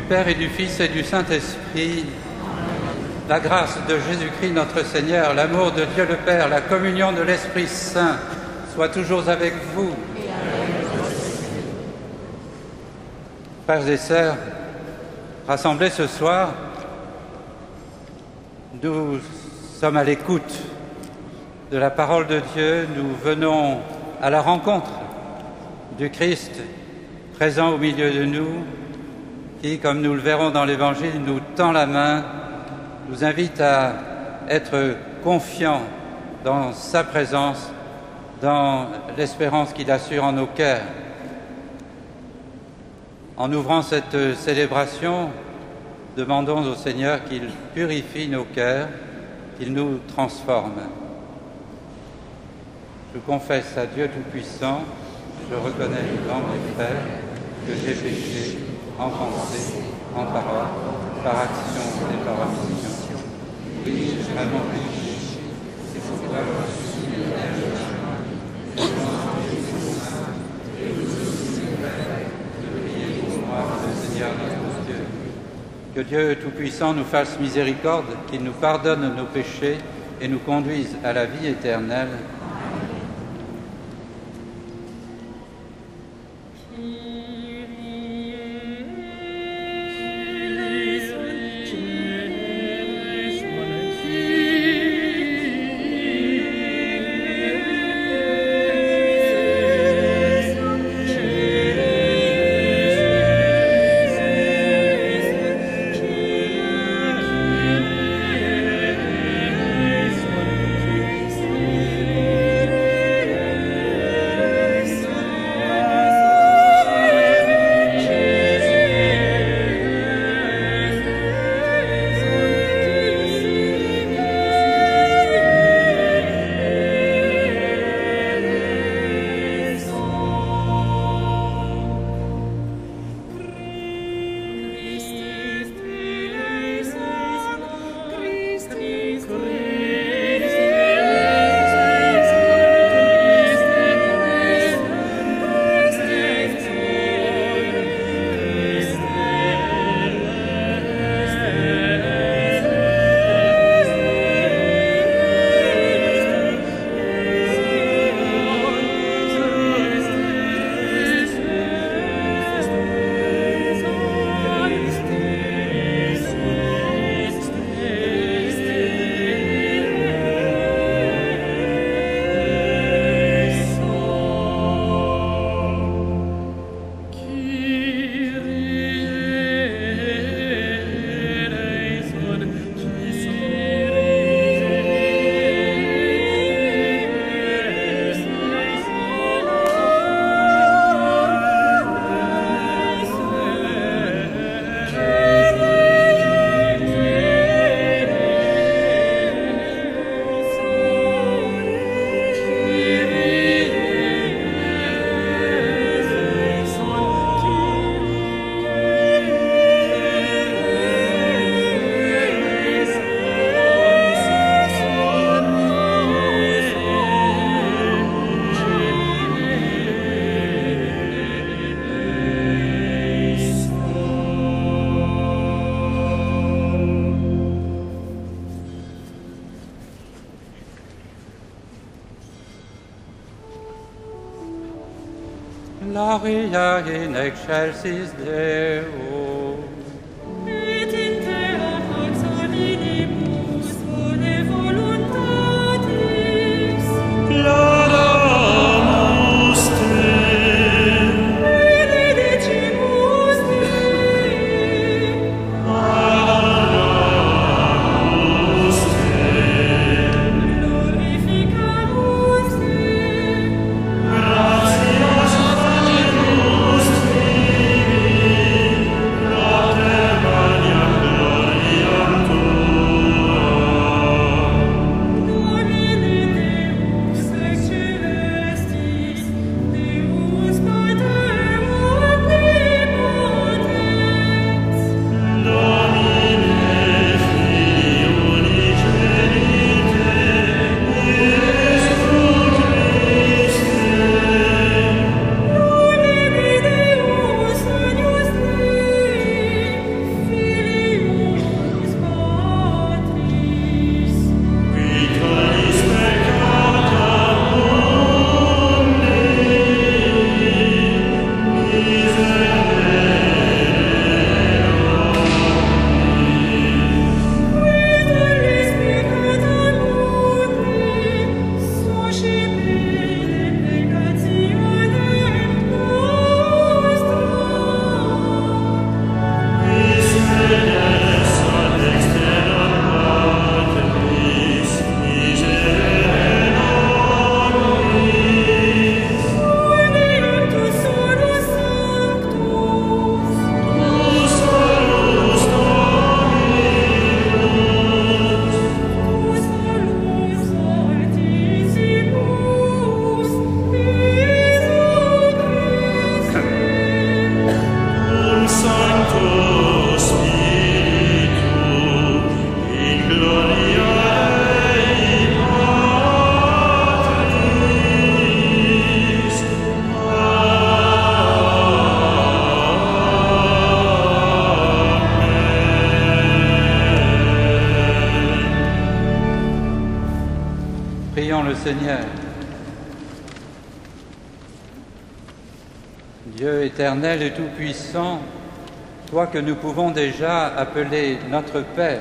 Père et du Fils et du Saint-Esprit, la grâce de Jésus-Christ notre Seigneur, l'amour de Dieu le Père, la communion de l'Esprit Saint soit toujours avec vous. Frères et sœurs, rassemblés ce soir, nous sommes à l'écoute de la parole de Dieu, nous venons à la rencontre du Christ présent au milieu de nous, qui, comme nous le verrons dans l'Évangile, nous tend la main, nous invite à être confiants dans sa présence, dans l'espérance qu'il assure en nos cœurs. En ouvrant cette célébration, demandons au Seigneur qu'il purifie nos cœurs, qu'il nous transforme. Je confesse à Dieu Tout-Puissant, je reconnais dans mes frères que j'ai péché en pensée, en parole, par action et par omission. Oui, j'ai vraiment péché. C'est pourquoi je suis et vous aussi, de prier pour moi, le Seigneur notre Dieu. Que Dieu Tout-Puissant nous fasse miséricorde, qu'il nous pardonne nos péchés et nous conduise à la vie éternelle. Gloria in excelsis Deo. Et in terra forza minimus bone voluntatis. Clamamus te. Benedicimus te. Clamamus te. Glorificamus te. Gratias faciamus tibi. Seigneur. Dieu éternel et tout-puissant, toi que nous pouvons déjà appeler notre Père,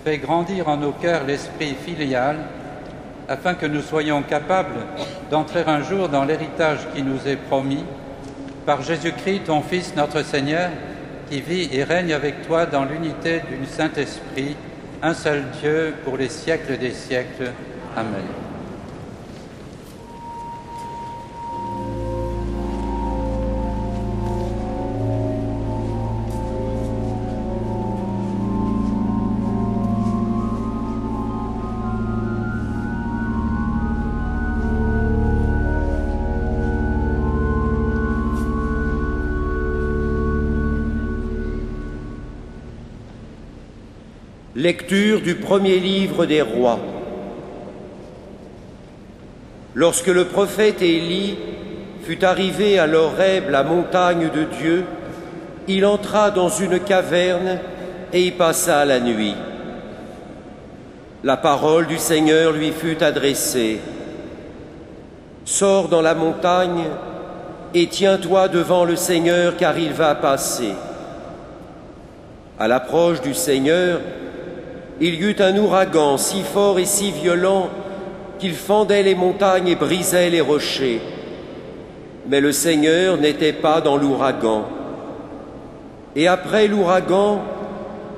fais grandir en nos cœurs l'esprit filial, afin que nous soyons capables d'entrer un jour dans l'héritage qui nous est promis, par Jésus-Christ, ton Fils, notre Seigneur, qui vit et règne avec toi dans l'unité du Saint-Esprit, un seul Dieu, pour les siècles des siècles. Amen. Lecture du premier livre des rois. Lorsque le prophète Élie fut arrivé à l'Horeb, la montagne de Dieu, il entra dans une caverne et y passa la nuit. La parole du Seigneur lui fut adressée. Sors dans la montagne et tiens-toi devant le Seigneur, car il va passer. À l'approche du Seigneur, il y eut un ouragan si fort et si violent qu'il fendait les montagnes et brisait les rochers. Mais le Seigneur n'était pas dans l'ouragan. Et après l'ouragan,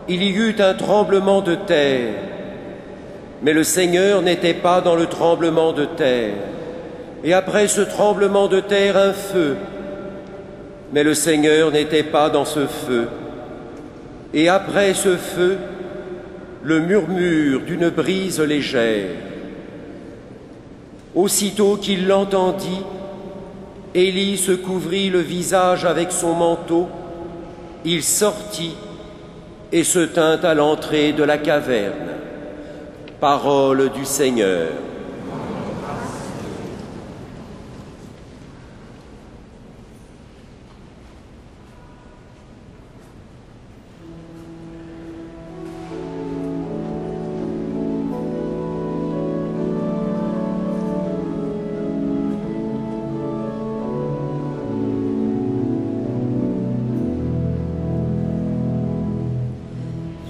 il y eut un tremblement de terre. Mais le Seigneur n'était pas dans le tremblement de terre. Et après ce tremblement de terre, un feu. Mais le Seigneur n'était pas dans ce feu. Et après ce feu, le murmure d'une brise légère. Aussitôt qu'il l'entendit, Élie se couvrit le visage avec son manteau, il sortit et se tint à l'entrée de la caverne. Parole du Seigneur.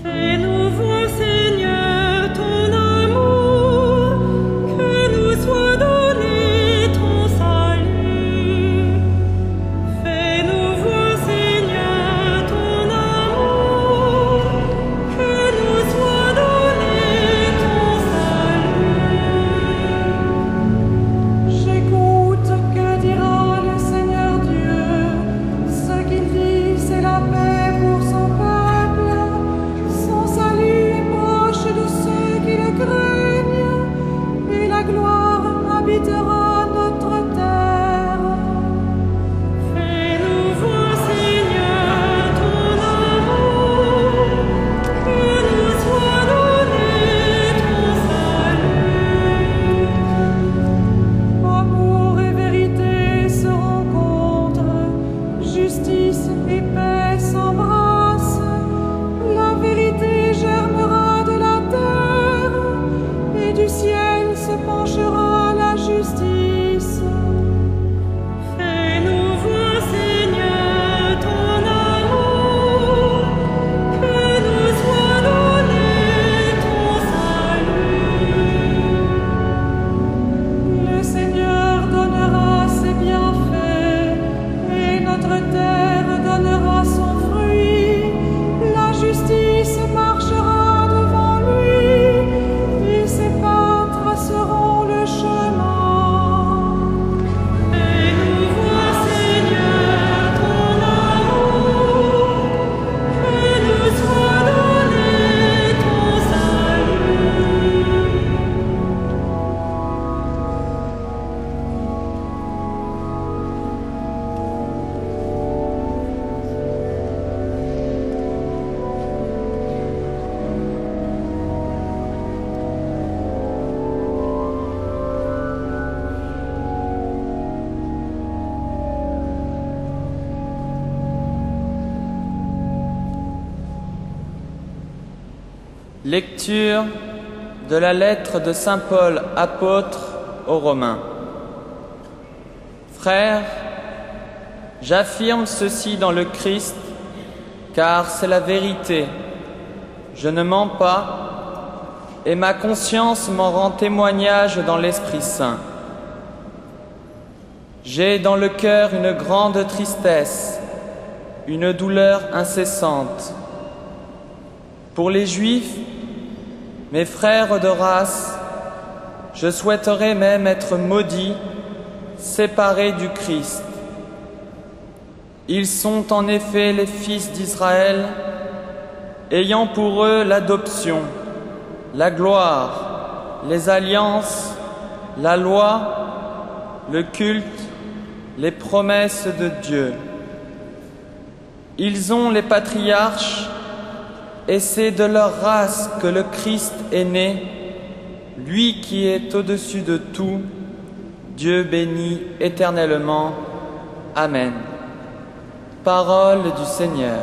Fais-nous voir, Seigneur, ton amour, que nous soit donné ton salut. Fais-nous voir, Seigneur, ton amour, que nous soit donné ton salut. J'écoute, que dira le Seigneur Dieu? Ce qu'il dit, c'est la paix pour son peuple. Son salut est proche de ceux qui le craignent, et la gloire habitera notre terre. Fais-nous voir, Seigneur, ton amour, que nous soit donné ton salut. Amour et vérité se rencontrent, justice et paix s'embrassent. La vérité germera de la terre, et du ciel se penchera la justice. Fais-nous voir, Seigneur, ton amour, que nous soit donné ton salut. Le Seigneur donnera ses bienfaits, et notre terre donnera son fruit. La justice marchera devant lui, et ses pas traceront le chemin. Fais-nous voir, Seigneur, ton amour, que nous soit donné ton salut. Lecture de la lettre de saint Paul, apôtre aux Romains. Frères, j'affirme ceci dans le Christ, car c'est la vérité. Je ne mens pas, et ma conscience m'en rend témoignage dans l'Esprit Saint. J'ai dans le cœur une grande tristesse, une douleur incessante. Pour les Juifs, mes frères de race, je souhaiterais même être maudit, séparé du Christ. Ils sont en effet les fils d'Israël, ayant pour eux l'adoption, la gloire, les alliances, la loi, le culte, les promesses de Dieu. Ils ont les patriarches, et c'est de leur race que le Christ est né, lui qui est au-dessus de tout, Dieu béni éternellement. Amen. Parole du Seigneur.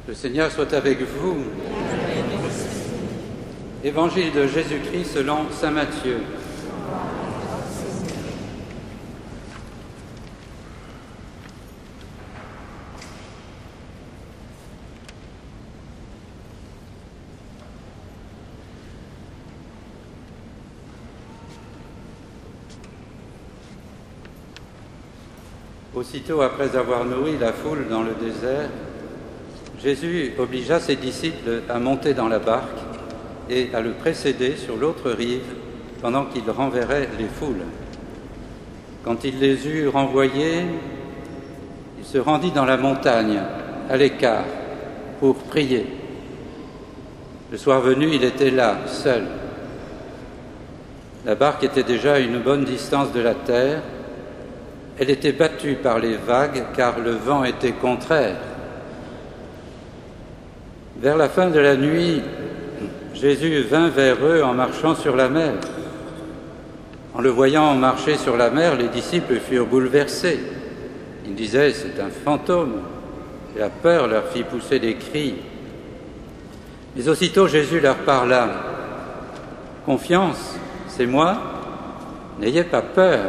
Le Seigneur soit avec vous. Évangile de Jésus-Christ selon saint Matthieu. Aussitôt après avoir nourri la foule dans le désert, Jésus obligea ses disciples à monter dans la barque et à le précéder sur l'autre rive pendant qu'il renverrait les foules. Quand il les eut renvoyés, il se rendit dans la montagne, à l'écart, pour prier. Le soir venu, il était là, seul. La barque était déjà à une bonne distance de la terre. Elle était battue par les vagues, car le vent était contraire. Vers la fin de la nuit, Jésus vint vers eux en marchant sur la mer. En le voyant marcher sur la mer, les disciples furent bouleversés. Ils disaient « c'est un fantôme ». Et la peur leur fit pousser des cris. Mais aussitôt Jésus leur parla « Confiance, c'est moi, n'ayez pas peur ».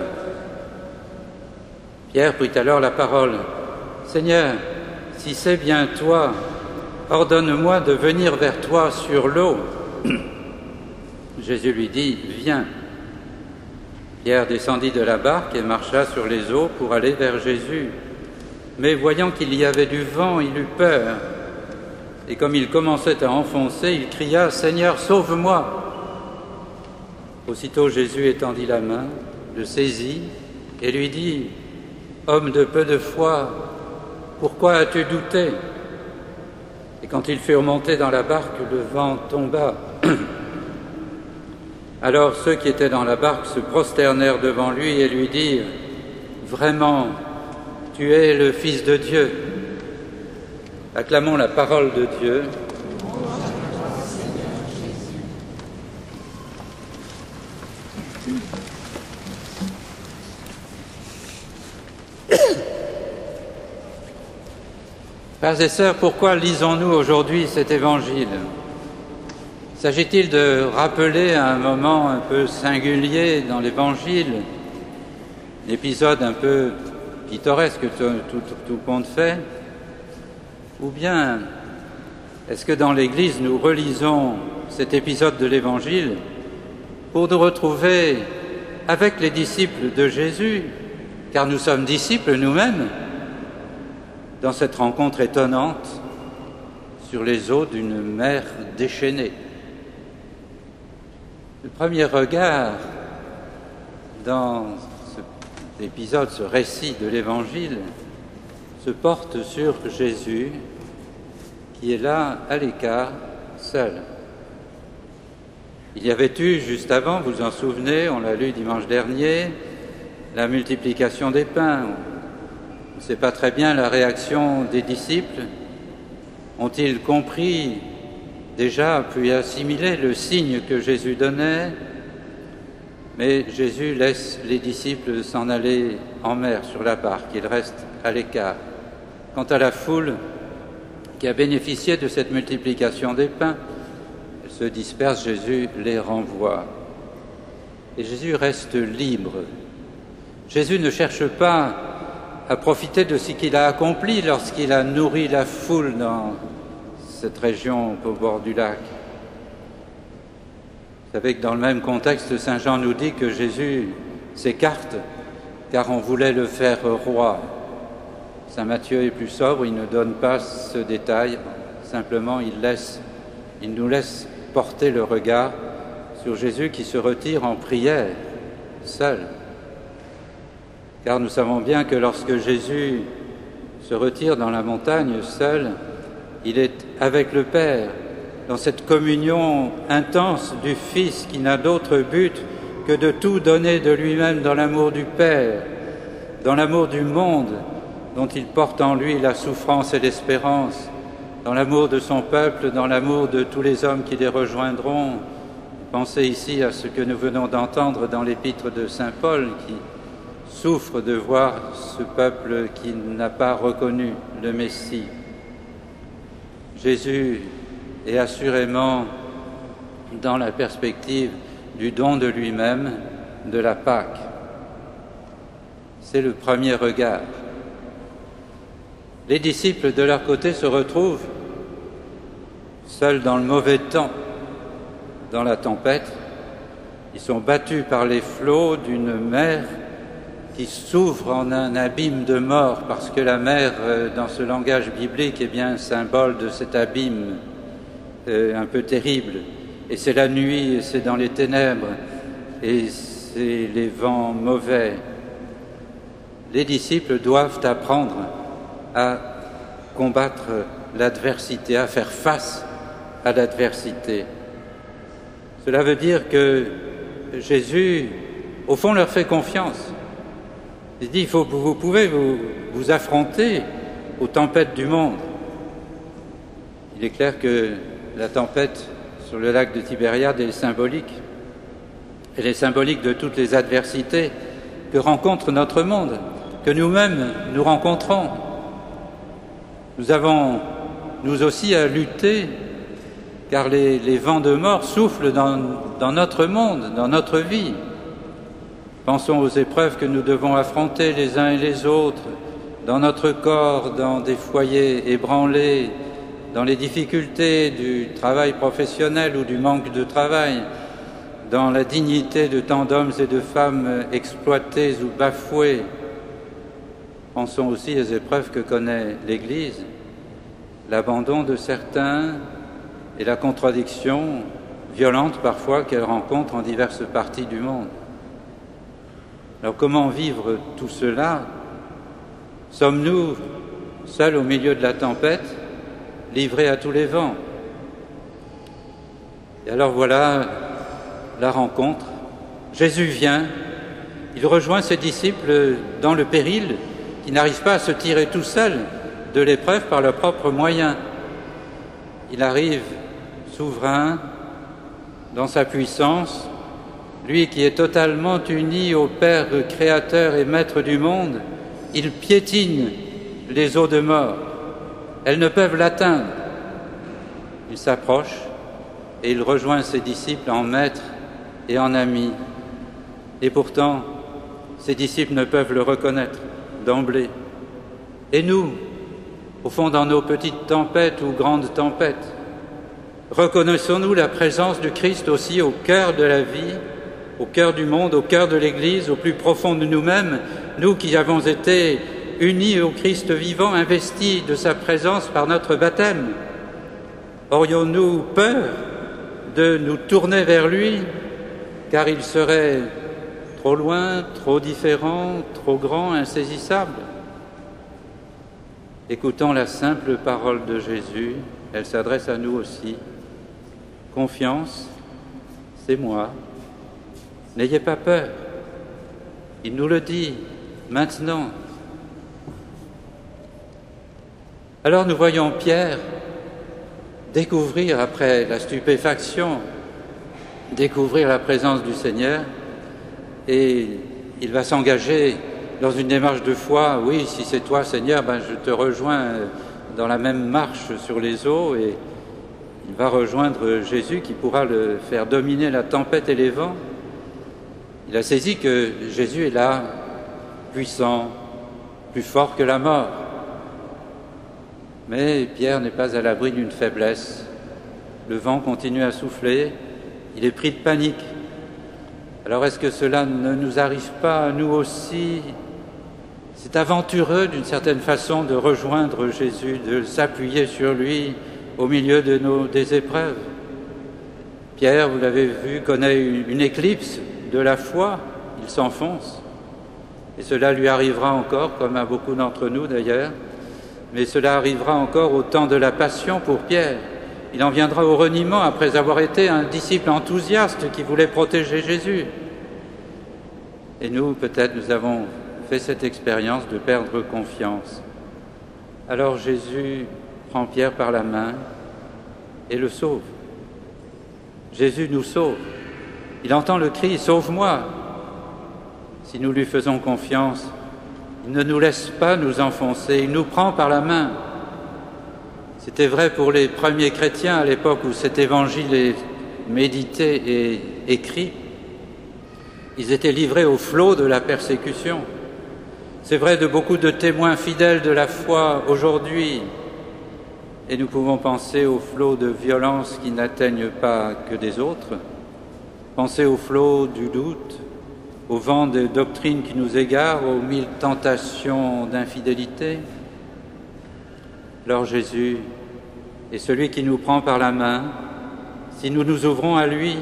Pierre prit alors la parole. « Seigneur, si c'est bien toi, ordonne-moi de venir vers toi sur l'eau. » Jésus lui dit « Viens ». Pierre descendit de la barque et marcha sur les eaux pour aller vers Jésus. Mais voyant qu'il y avait du vent, il eut peur. Et comme il commençait à enfoncer, il cria « Seigneur, sauve-moi » Aussitôt Jésus étendit la main, le saisit et lui dit « Homme de peu de foi, pourquoi as-tu douté ?» Et quand ils furent montés dans la barque, le vent tomba. Alors ceux qui étaient dans la barque se prosternèrent devant lui et lui dirent « Vraiment, tu es le Fils de Dieu ». Acclamons la parole de Dieu. Frères et sœurs, pourquoi lisons-nous aujourd'hui cet évangile? S'agit-il de rappeler un moment un peu singulier dans l'évangile, un épisode un peu pittoresque que tout compte fait? Ou bien est-ce que dans l'Église nous relisons cet épisode de l'évangile pour nous retrouver avec les disciples de Jésus, car nous sommes disciples nous-mêmes, dans cette rencontre étonnante sur les eaux d'une mer déchaînée? Le premier regard dans cet épisode, ce récit de l'Évangile, se porte sur Jésus qui est là à l'écart, seul. Il y avait eu juste avant, vous vous en souvenez, on l'a lu dimanche dernier, la multiplication des pains. On ne sait pas très bien la réaction des disciples. Ont-ils compris déjà, puis assimilé le signe que Jésus donnait? Mais Jésus laisse les disciples s'en aller en mer sur la barque, ils restent à l'écart. Quant à la foule qui a bénéficié de cette multiplication des pains, elle se disperse, Jésus les renvoie. Et Jésus reste libre. Jésus ne cherche pas à profiter de ce qu'il a accompli lorsqu'il a nourri la foule dans cette région au bord du lac. Vous savez que dans le même contexte, Saint Jean nous dit que Jésus s'écarte car on voulait le faire roi. Saint Matthieu est plus sobre, il ne donne pas ce détail, simplement il nous laisse porter le regard sur Jésus qui se retire en prière, seul. Car nous savons bien que lorsque Jésus se retire dans la montagne seul, il est avec le Père, dans cette communion intense du Fils qui n'a d'autre but que de tout donner de lui-même dans l'amour du Père, dans l'amour du monde dont il porte en lui la souffrance et l'espérance, dans l'amour de son peuple, dans l'amour de tous les hommes qui les rejoindront. Pensez ici à ce que nous venons d'entendre dans l'épître de Saint Paul qui souffre de voir ce peuple qui n'a pas reconnu le Messie. Jésus est assurément dans la perspective du don de lui-même, de la Pâque. C'est le premier regard. Les disciples, de leur côté, se retrouvent seuls dans le mauvais temps, dans la tempête. Ils sont battus par les flots d'une mer qui s'ouvre en un abîme de mort, parce que la mer, dans ce langage biblique, est bien un symbole de cet abîme un peu terrible. Et c'est la nuit, et c'est dans les ténèbres, et c'est les vents mauvais. Les disciples doivent apprendre à combattre l'adversité, à faire face à l'adversité. Cela veut dire que Jésus, au fond, leur fait confiance. Il dit, vous pouvez vous affronter aux tempêtes du monde. Il est clair que la tempête sur le lac de Tibériade est symbolique. Elle est symbolique de toutes les adversités que rencontre notre monde, que nous-mêmes nous rencontrons. Nous avons, nous aussi, à lutter, car les vents de mort soufflent dans notre monde, dans notre vie. Pensons aux épreuves que nous devons affronter les uns et les autres, dans notre corps, dans des foyers ébranlés, dans les difficultés du travail professionnel ou du manque de travail, dans la dignité de tant d'hommes et de femmes exploités ou bafoués. Pensons aussi aux épreuves que connaît l'Église, l'abandon de certains et la contradiction violente parfois qu'elle rencontre en diverses parties du monde. Alors comment vivre tout cela? Sommes-nous seuls au milieu de la tempête, livrés à tous les vents? Et alors voilà la rencontre. Jésus vient, il rejoint ses disciples dans le péril, qui n'arrivent pas à se tirer tout seuls de l'épreuve par leurs propres moyens. Il arrive souverain, dans sa puissance, lui qui est totalement uni au Père créateur et maître du monde, il piétine les eaux de mort. Elles ne peuvent l'atteindre. Il s'approche et il rejoint ses disciples en maître et en ami. Et pourtant, ses disciples ne peuvent le reconnaître d'emblée. Et nous, au fond, dans nos petites tempêtes ou grandes tempêtes, reconnaissons-nous la présence du Christ aussi au cœur de la vie, au cœur du monde, au cœur de l'Église, au plus profond de nous-mêmes, nous qui avons été unis au Christ vivant, investis de sa présence par notre baptême? Aurions-nous peur de nous tourner vers lui, car il serait trop loin, trop différent, trop grand, insaisissable? Écoutons la simple parole de Jésus, elle s'adresse à nous aussi. Confiance, c'est moi. N'ayez pas peur. Il nous le dit maintenant. Alors nous voyons Pierre découvrir, après la stupéfaction, découvrir la présence du Seigneur, et il va s'engager dans une démarche de foi. Oui, si c'est toi, Seigneur, je te rejoins dans la même marche sur les eaux, et il va rejoindre Jésus qui pourra le faire dominer la tempête et les vents. Il a saisi que Jésus est là, puissant, plus fort que la mort. Mais Pierre n'est pas à l'abri d'une faiblesse. Le vent continue à souffler, il est pris de panique. Alors est-ce que cela ne nous arrive pas à nous aussi? C'est aventureux d'une certaine façon de rejoindre Jésus, de s'appuyer sur lui au milieu des épreuves. Pierre, vous l'avez vu, connaît une éclipse de la foi, il s'enfonce. Et cela lui arrivera encore, comme à beaucoup d'entre nous d'ailleurs, mais cela arrivera encore au temps de la passion pour Pierre. Il en viendra au reniement après avoir été un disciple enthousiaste qui voulait protéger Jésus. Et nous, peut-être, nous avons fait cette expérience de perdre confiance. Alors Jésus prend Pierre par la main et le sauve. Jésus nous sauve. Il entend le cri « Sauve-moi !» Si nous lui faisons confiance, il ne nous laisse pas nous enfoncer, il nous prend par la main. C'était vrai pour les premiers chrétiens à l'époque où cet évangile est médité et écrit. Ils étaient livrés au flot de la persécution. C'est vrai de beaucoup de témoins fidèles de la foi aujourd'hui. Et nous pouvons penser au flot de violence qui n'atteignent pas que des autres. Penser au flot du doute, au vent des doctrines qui nous égarent, aux mille tentations d'infidélité. Alors Jésus est celui qui nous prend par la main, si nous nous ouvrons à lui,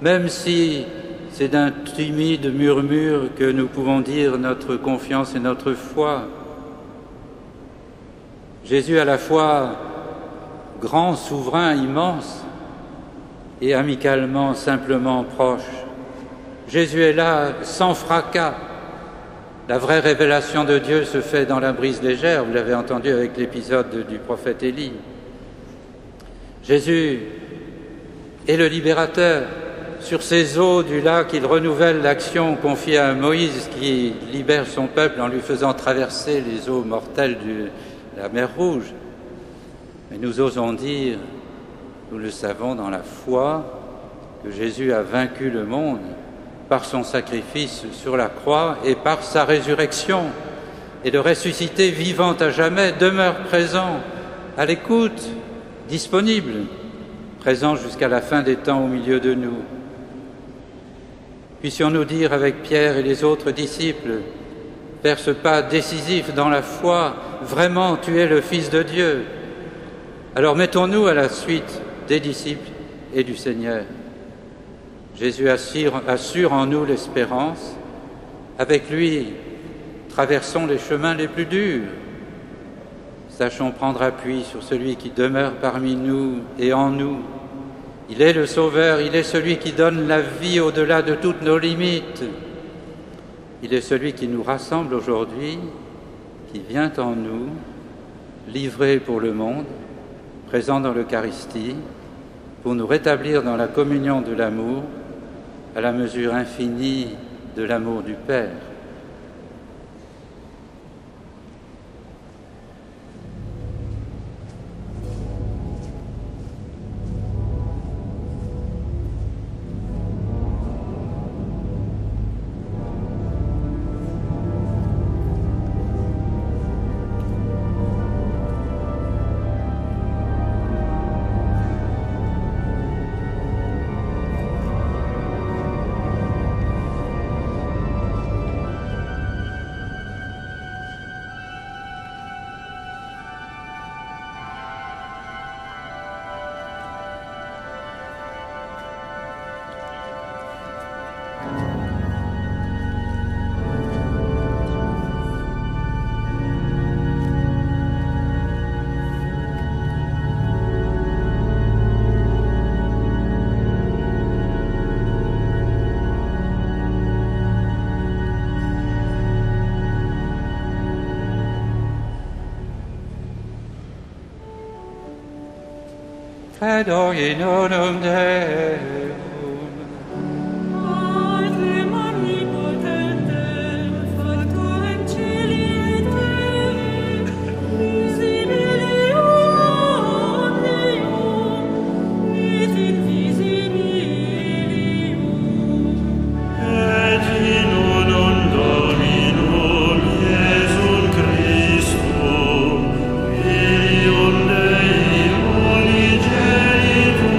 même si c'est d'un timide murmure que nous pouvons dire notre confiance et notre foi. Jésus à la fois grand, souverain, immense, et amicalement, simplement proche. Jésus est là sans fracas. La vraie révélation de Dieu se fait dans la brise légère, vous l'avez entendu avec l'épisode du prophète Élie. Jésus est le libérateur. Sur ces eaux du lac, il renouvelle l'action confiée à Moïse qui libère son peuple en lui faisant traverser les eaux mortelles de la mer Rouge. Mais nous osons dire, nous le savons dans la foi, que Jésus a vaincu le monde par son sacrifice sur la croix et par sa résurrection. Et le ressuscité vivant à jamais demeure présent, à l'écoute, disponible, présent jusqu'à la fin des temps au milieu de nous. Puissions-nous dire avec Pierre et les autres disciples, faire ce pas décisif dans la foi, vraiment tu es le Fils de Dieu. Alors mettons-nous à la suite des disciples et du Seigneur. Jésus assure en nous l'espérance. Avec lui, traversons les chemins les plus durs. Sachons prendre appui sur celui qui demeure parmi nous et en nous. Il est le Sauveur, il est celui qui donne la vie au-delà de toutes nos limites. Il est celui qui nous rassemble aujourd'hui, qui vient en nous, livré pour le monde, présent dans l'Eucharistie, pour nous rétablir dans la communion de l'amour à la mesure infinie de l'amour du Père. Credo in unum Deum, Padre omnipotentem, factorem caeli et terrae, visibilium omnium, et invisibilium. Et in unum Dominum Iesum Christum, Filium Dei unigenitum,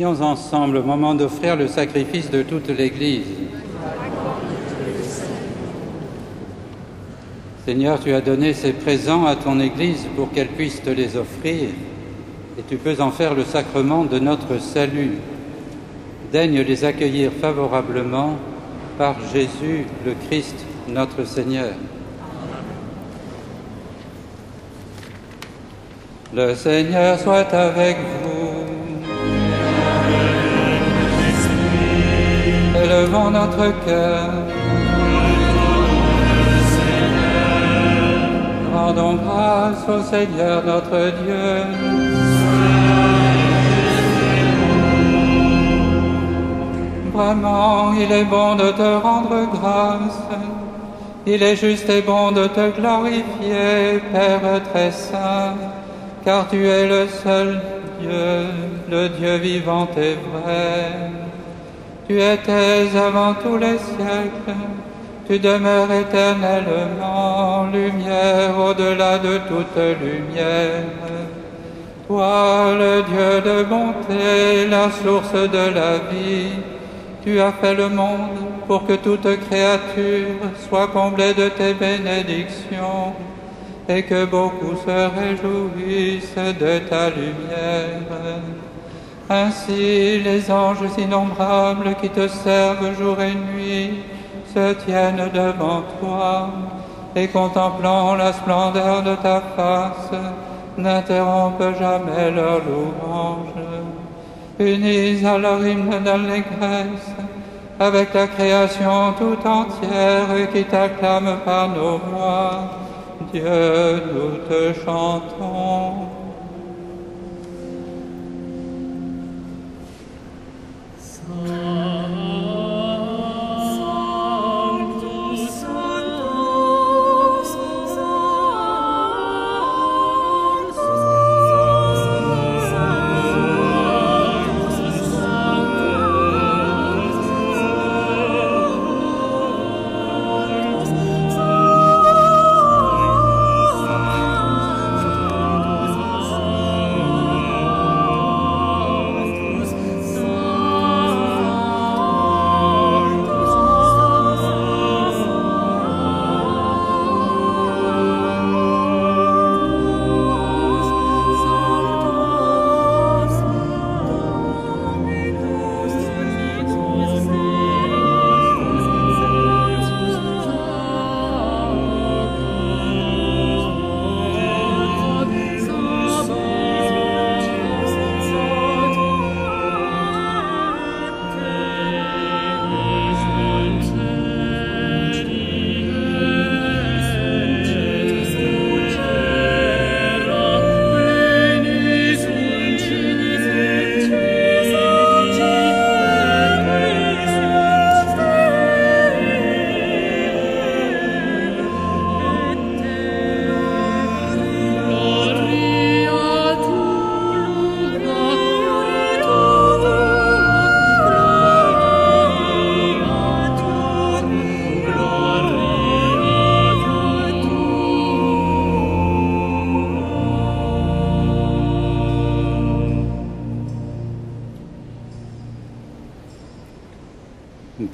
Prions ensemble au moment d'offrir le sacrifice de toute l'Église. Seigneur, tu as donné ces présents à ton Église pour qu'elle puisse te les offrir, et tu peux en faire le sacrement de notre salut. Daigne les accueillir favorablement par Jésus le Christ, notre Seigneur. Le Seigneur soit avec vous. Élevons notre cœur. Rendons grâce au Seigneur notre Dieu. Vraiment, il est bon de te rendre grâce. Il est juste et bon de te glorifier, Père très saint, car tu es le seul Dieu, le Dieu vivant et vrai. Tu étais avant tous les siècles, tu demeures éternellement, lumière au-delà de toute lumière. Toi, le Dieu de bonté, la source de la vie, tu as fait le monde pour que toute créature soit comblée de tes bénédictions et que beaucoup se réjouissent de ta lumière. Ainsi, les anges innombrables qui te servent jour et nuit se tiennent devant toi et contemplant la splendeur de ta face, n'interrompent jamais leur louange. Unis à leur hymne d'allégresse, avec la création tout entière qui t'acclame par nos voix, Dieu, nous te chantons.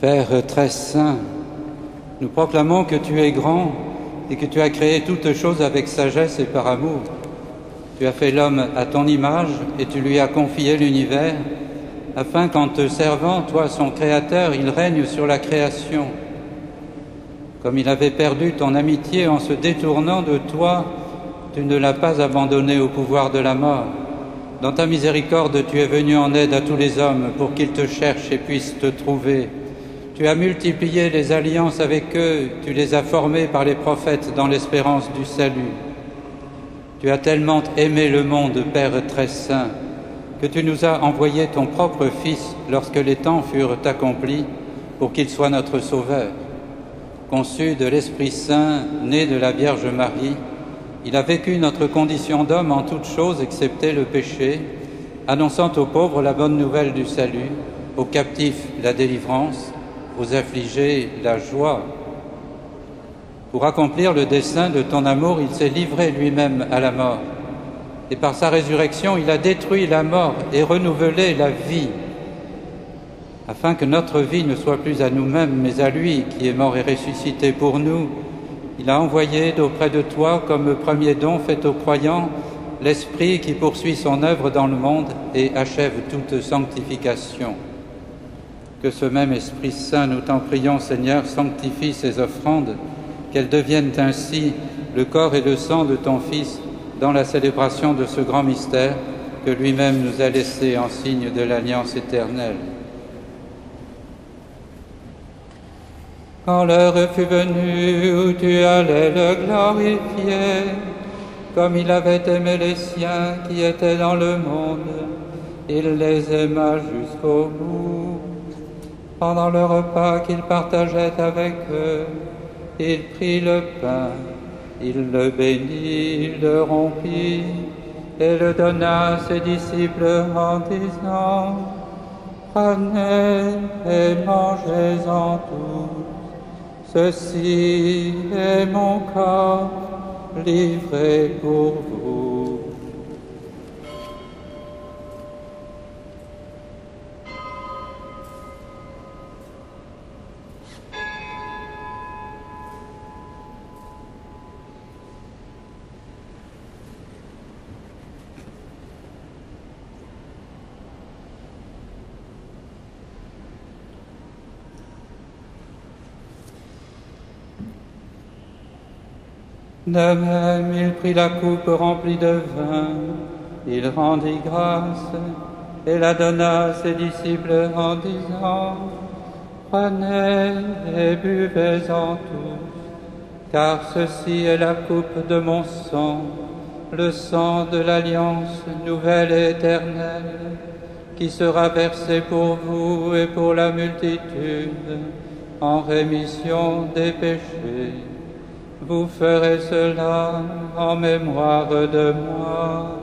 Père très saint, nous proclamons que tu es grand et que tu as créé toutes choses avec sagesse et par amour. Tu as fait l'homme à ton image et tu lui as confié l'univers, afin qu'en te servant, toi son créateur, il règne sur la création. Comme il avait perdu ton amitié en se détournant de toi, tu ne l'as pas abandonné au pouvoir de la mort. Dans ta miséricorde, tu es venu en aide à tous les hommes pour qu'ils te cherchent et puissent te trouver. Tu as multiplié les alliances avec eux, tu les as formés par les prophètes dans l'espérance du salut. Tu as tellement aimé le monde, Père très saint, que tu nous as envoyé ton propre Fils lorsque les temps furent accomplis pour qu'il soit notre Sauveur. Conçu de l'Esprit Saint, né de la Vierge Marie, il a vécu notre condition d'homme en toutes choses excepté le péché, annonçant aux pauvres la bonne nouvelle du salut, aux captifs la délivrance, aux affligés la joie. Pour accomplir le dessein de ton amour, il s'est livré lui-même à la mort. et par sa résurrection, il a détruit la mort et renouvelé la vie, afin que notre vie ne soit plus à nous-mêmes, mais à lui qui est mort et ressuscité pour nous. Il a envoyé d'auprès de toi, comme premier don fait aux croyants, l'Esprit qui poursuit son œuvre dans le monde et achève toute sanctification. Que ce même Esprit Saint, nous t'en prions, Seigneur, sanctifie ces offrandes, qu'elles deviennent ainsi le corps et le sang de ton Fils dans la célébration de ce grand mystère que lui-même nous a laissé en signe de l'alliance éternelle. Quand l'heure fut venue où tu allais le glorifier, comme il avait aimé les siens qui étaient dans le monde, il les aima jusqu'au bout. Pendant le repas qu'il partageait avec eux, il prit le pain, il le bénit, il le rompit et le donna à ses disciples en disant: « Prenez et mangez-en tous, ceci est mon corps livré pour vous. » De même, il prit la coupe remplie de vin, il rendit grâce et la donna à ses disciples en disant: « Prenez et buvez-en tous, car ceci est la coupe de mon sang, le sang de l'alliance nouvelle et éternelle, qui sera versé pour vous et pour la multitude en rémission des péchés. Vous ferez cela en mémoire de moi. »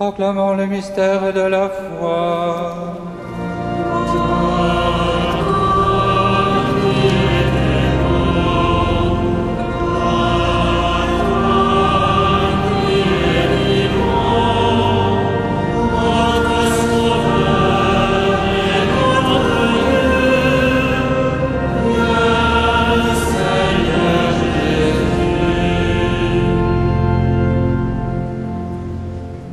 Proclamons le mystère de la foi.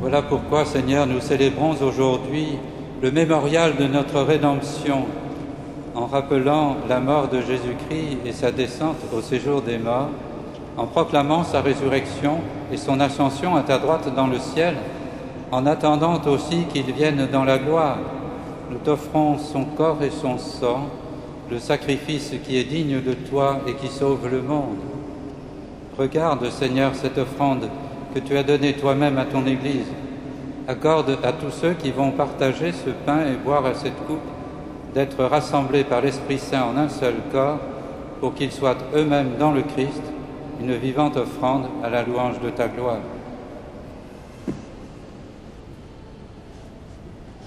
Voilà pourquoi, Seigneur, nous célébrons aujourd'hui le mémorial de notre rédemption en rappelant la mort de Jésus-Christ et sa descente au séjour des morts, en proclamant sa résurrection et son ascension à ta droite dans le ciel, en attendant aussi qu'il vienne dans la gloire. Nous t'offrons son corps et son sang, le sacrifice qui est digne de toi et qui sauve le monde. Regarde, Seigneur, cette offrande que tu as donnée toi-même à ton Église. Accorde à tous ceux qui vont partager ce pain et boire à cette coupe d'être rassemblés par l'Esprit Saint en un seul corps, pour qu'ils soient eux-mêmes dans le Christ une vivante offrande à la louange de ta gloire.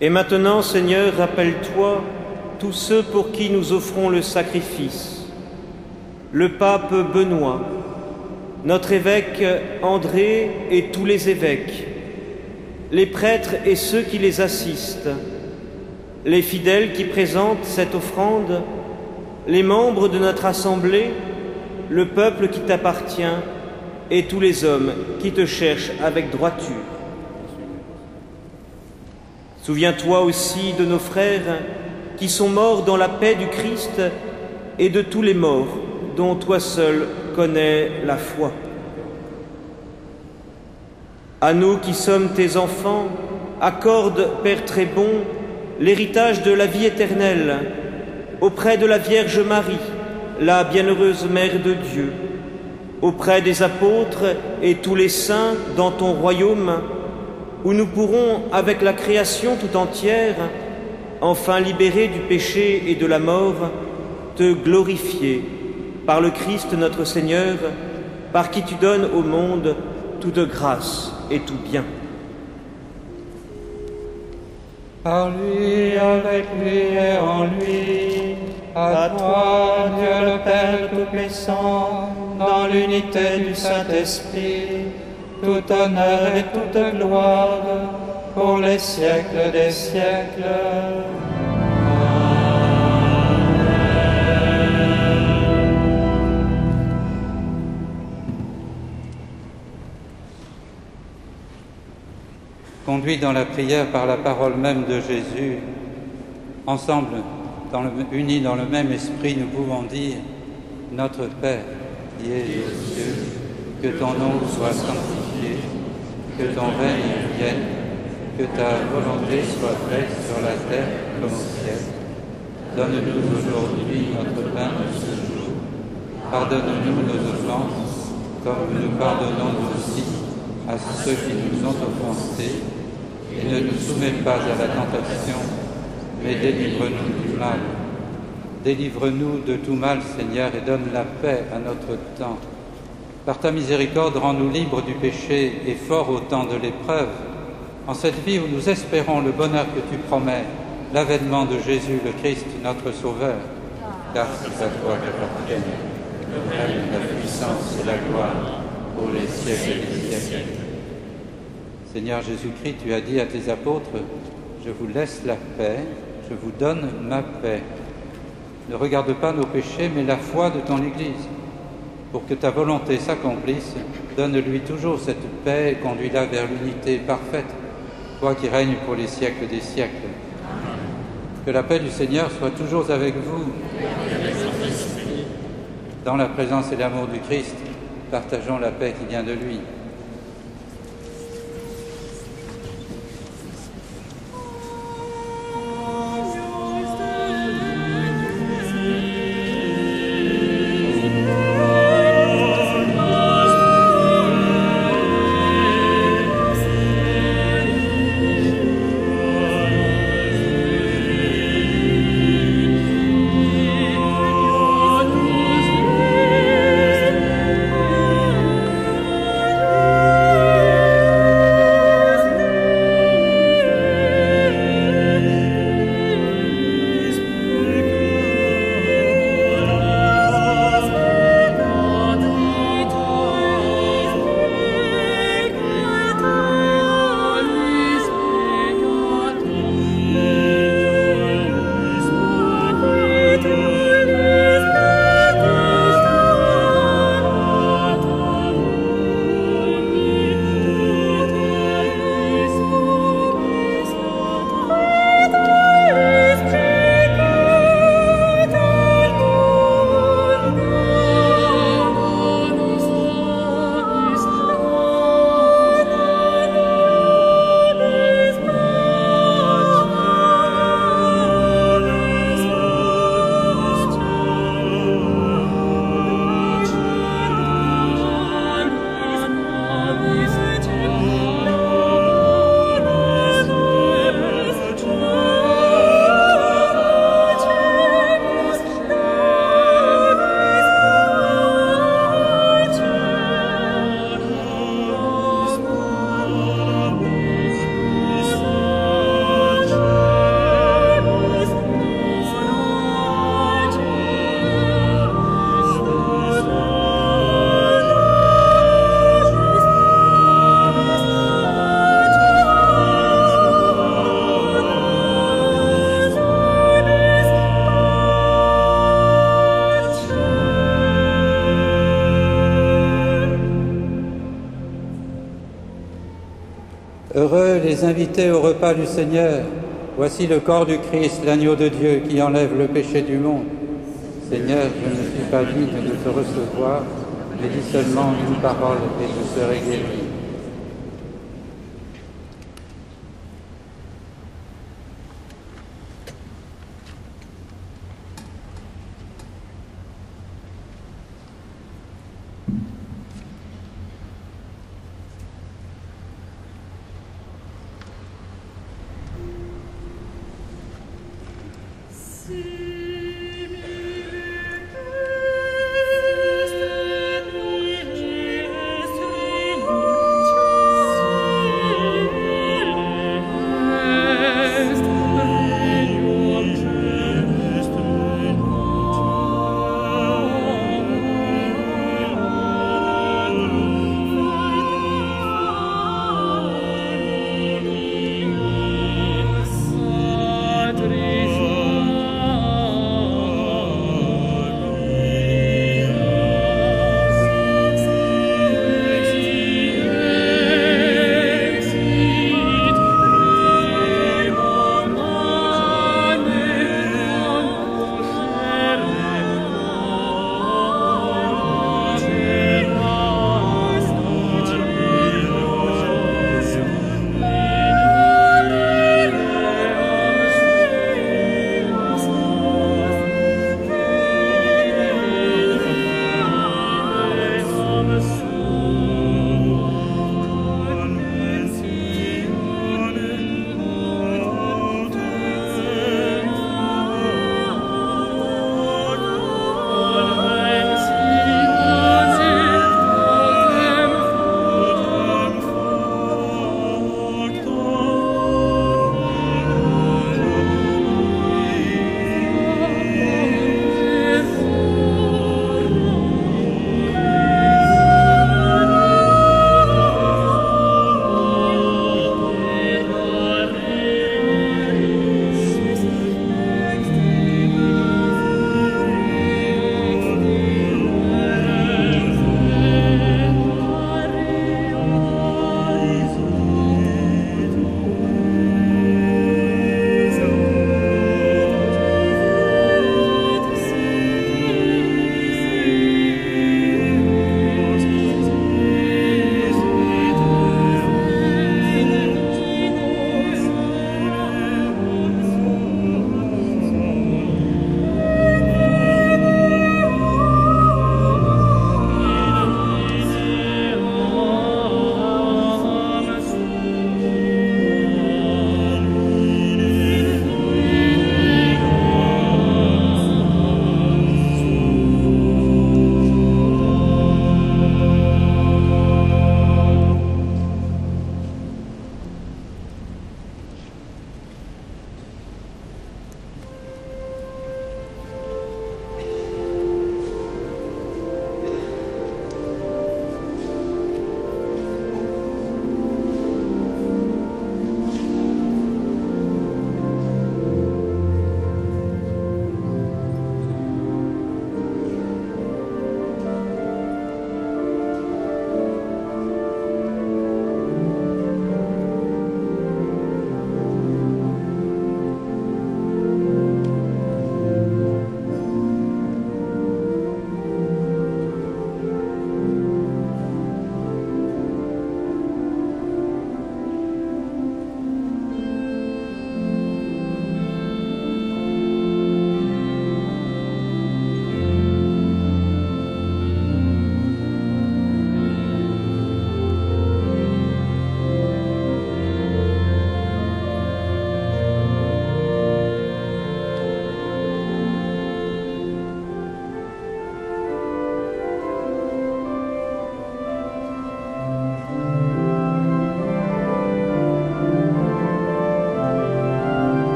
Et maintenant, Seigneur, rappelle-toi tous ceux pour qui nous offrons le sacrifice. Le pape Benoît, notre évêque André et tous les évêques, les prêtres et ceux qui les assistent, les fidèles qui présentent cette offrande, les membres de notre assemblée, le peuple qui t'appartient et tous les hommes qui te cherchent avec droiture. Souviens-toi aussi de nos frères qui sont morts dans la paix du Christ et de tous les morts dont toi seul connais la foi. À nous qui sommes tes enfants, accorde, Père très bon, l'héritage de la vie éternelle auprès de la Vierge Marie, la bienheureuse Mère de Dieu, auprès des apôtres et tous les saints dans ton royaume, où nous pourrons, avec la création tout entière, enfin libérés du péché et de la mort, te glorifier par le Christ notre Seigneur, par qui tu donnes au monde toute grâce et tout bien. Par lui, avec lui et en lui, à toi, Dieu le Père Tout-Puissant, dans l'unité du Saint-Esprit, tout honneur et toute gloire, pour les siècles des siècles. Conduits dans la prière par la parole même de Jésus, ensemble, unis dans le même esprit, nous pouvons dire « Notre Père, qui es aux cieux, que ton nom soit sanctifié, que ton règne vienne, que ta volonté soit faite sur la terre comme au ciel. Donne-nous aujourd'hui notre pain de ce jour. Pardonne-nous nos offenses, comme nous pardonnons aussi à ceux qui nous ont offensés. Et ne nous soumets pas à la tentation, mais délivre-nous du mal. Délivre-nous de tout mal, Seigneur, et donne la paix à notre temps. Par ta miséricorde, rends-nous libres du péché et forts au temps de l'épreuve, en cette vie où nous espérons le bonheur que tu promets, l'avènement de Jésus le Christ, notre Sauveur. Car c'est à toi qu'appartiennent le règne, la puissance et la gloire pour les siècles des siècles. Seigneur Jésus-Christ, tu as dit à tes apôtres, « Je vous laisse la paix, je vous donne ma paix. » Ne regarde pas nos péchés, mais la foi de ton Église. Pour que ta volonté s'accomplisse, donne-lui toujours cette paix et conduis-la vers l'unité parfaite, toi qui règnes pour les siècles des siècles. Que la paix du Seigneur soit toujours avec vous. Dans la présence et l'amour du Christ, partageons la paix qui vient de lui. Heureux les invités au repas du Seigneur. Voici le corps du Christ, l'agneau de Dieu qui enlève le péché du monde. Seigneur, je ne suis pas digne de te recevoir, mais dis seulement une parole et je serai guéri.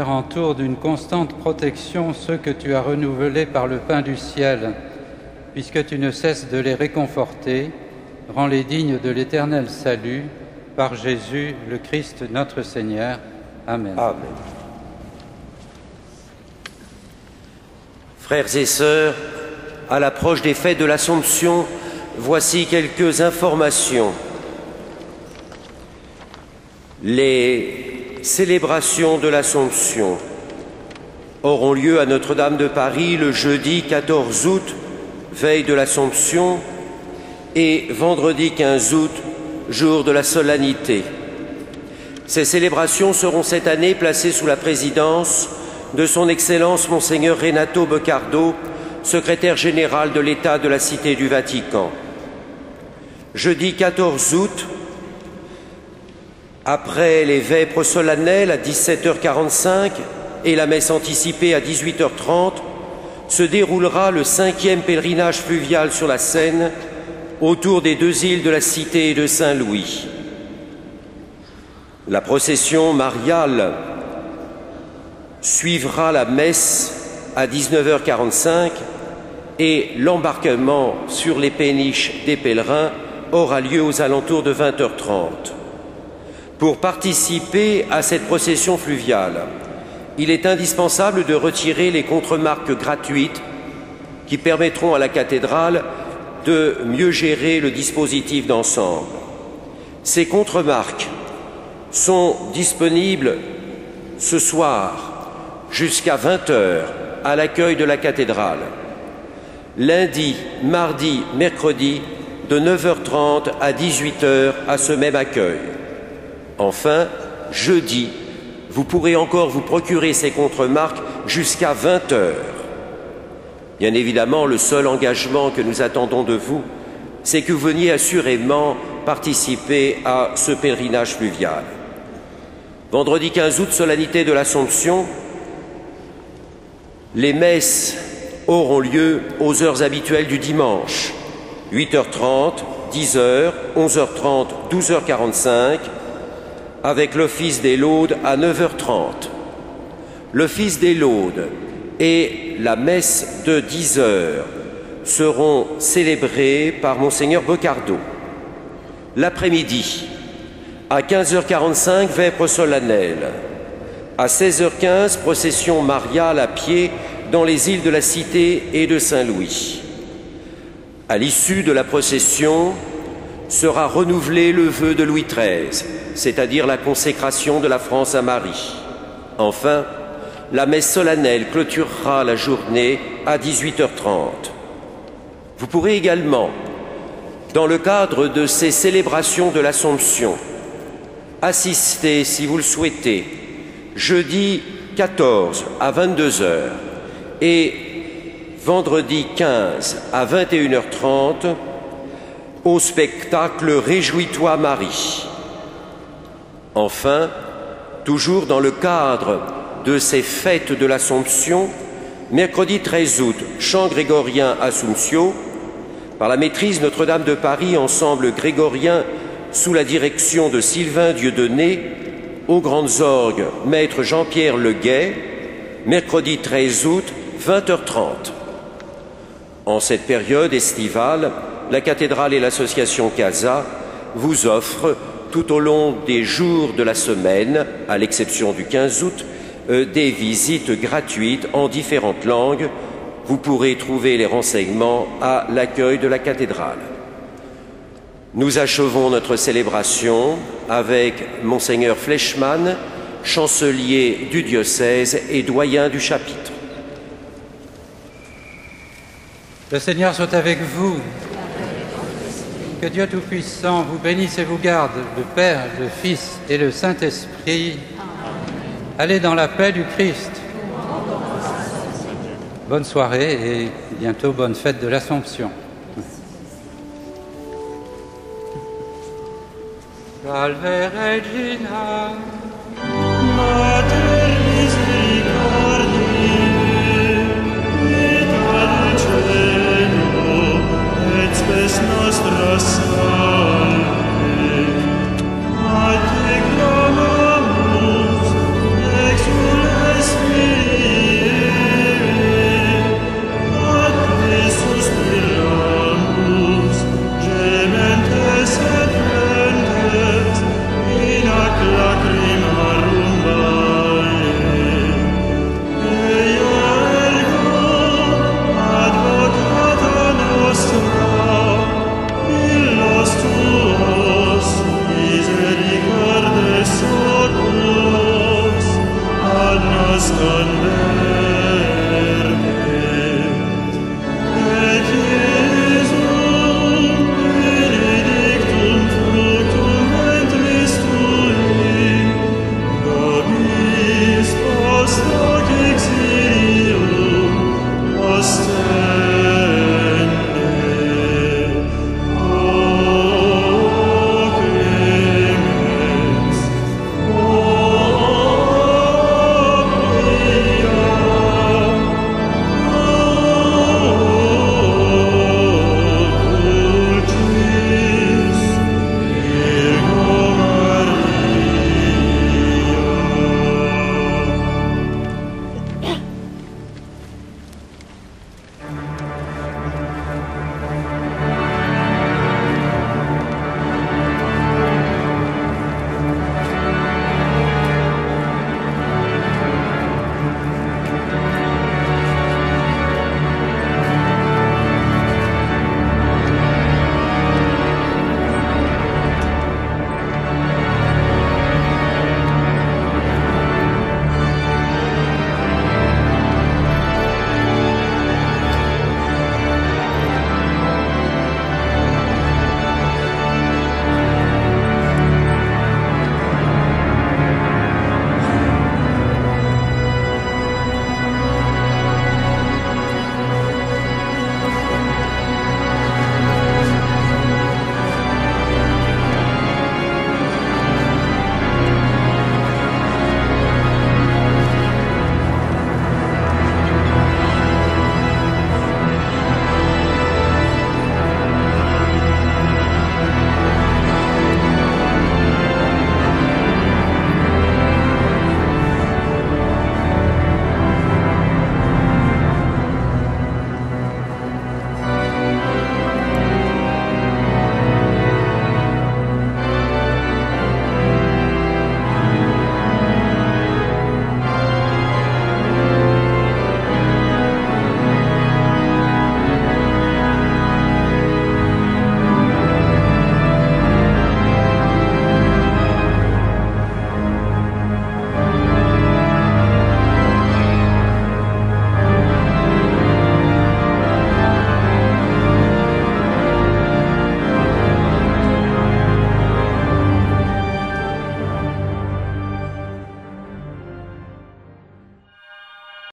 leur entoure d'une constante protection ceux que tu as renouvelés par le pain du ciel, puisque tu ne cesses de les réconforter, rends-les dignes de l'éternel salut, par Jésus, le Christ, notre Seigneur. Amen. Amen. Frères et sœurs, à l'approche des fêtes de l'Assomption, voici quelques informations. Les célébrations de l'Assomption auront lieu à Notre-Dame de Paris le jeudi 14 août, veille de l'Assomption, et vendredi 15 août, jour de la solennité. Ces célébrations seront cette année placées sous la présidence de son Excellence Monseigneur Renato Beccardo, secrétaire général de l'État de la Cité du Vatican. Jeudi 14 août, après les vêpres solennelles à 17h45 et la messe anticipée à 18h30, se déroulera le 5e pèlerinage fluvial sur la Seine autour des 2 îles de la Cité et de Saint-Louis. La procession mariale suivra la messe à 19h45 et l'embarquement sur les péniches des pèlerins aura lieu aux alentours de 20h30. Pour participer à cette procession fluviale, il est indispensable de retirer les contremarques gratuites qui permettront à la cathédrale de mieux gérer le dispositif d'ensemble. Ces contremarques sont disponibles ce soir jusqu'à 20h à l'accueil de la cathédrale. Lundi, mardi, mercredi, de 9h30 à 18h à ce même accueil. Enfin, jeudi, vous pourrez encore vous procurer ces contremarques jusqu'à 20h. Bien évidemment, le seul engagement que nous attendons de vous, c'est que vous veniez assurément participer à ce pèlerinage fluvial. Vendredi 15 août, solennité de l'Assomption, les messes auront lieu aux heures habituelles du dimanche, 8h30, 10h, 11h30, 12h45, avec l'office des laudes à 9h30. L'office des laudes et la messe de 10h seront célébrés par Monseigneur Beccardo. L'après-midi, à 15h45, vêpres solennelles. À 16h15, procession mariale à pied dans les îles de la Cité et de Saint-Louis. À l'issue de la procession sera renouvelé le vœu de Louis XIII, c'est-à-dire la consécration de la France à Marie. Enfin, la messe solennelle clôturera la journée à 18h30. Vous pourrez également, dans le cadre de ces célébrations de l'Assomption, assister, si vous le souhaitez, jeudi 14 à 22h et vendredi 15 à 21h30 au spectacle Réjouis-toi Marie. Enfin, toujours dans le cadre de ces fêtes de l'Assomption, mercredi 13 août, chant grégorien Assumptio, par la maîtrise Notre-Dame de Paris, ensemble grégorien sous la direction de Sylvain Dieudonné, aux grandes orgues, maître Jean-Pierre Leguet, mercredi 13 août, 20h30. En cette période estivale, la cathédrale et l'association CASA vous offrent tout au long des jours de la semaine, à l'exception du 15 août, des visites gratuites en différentes langues. Vous pourrez trouver les renseignements à l'accueil de la cathédrale. Nous achevons notre célébration avec Monseigneur Fleischmann, chancelier du diocèse et doyen du chapitre. Le Seigneur soit avec vous. Que Dieu Tout-Puissant vous bénisse et vous garde, le Père, le Fils et le Saint-Esprit. Allez dans la paix du Christ. Bonne soirée et bientôt bonne fête de l'Assomption. Salve Regina.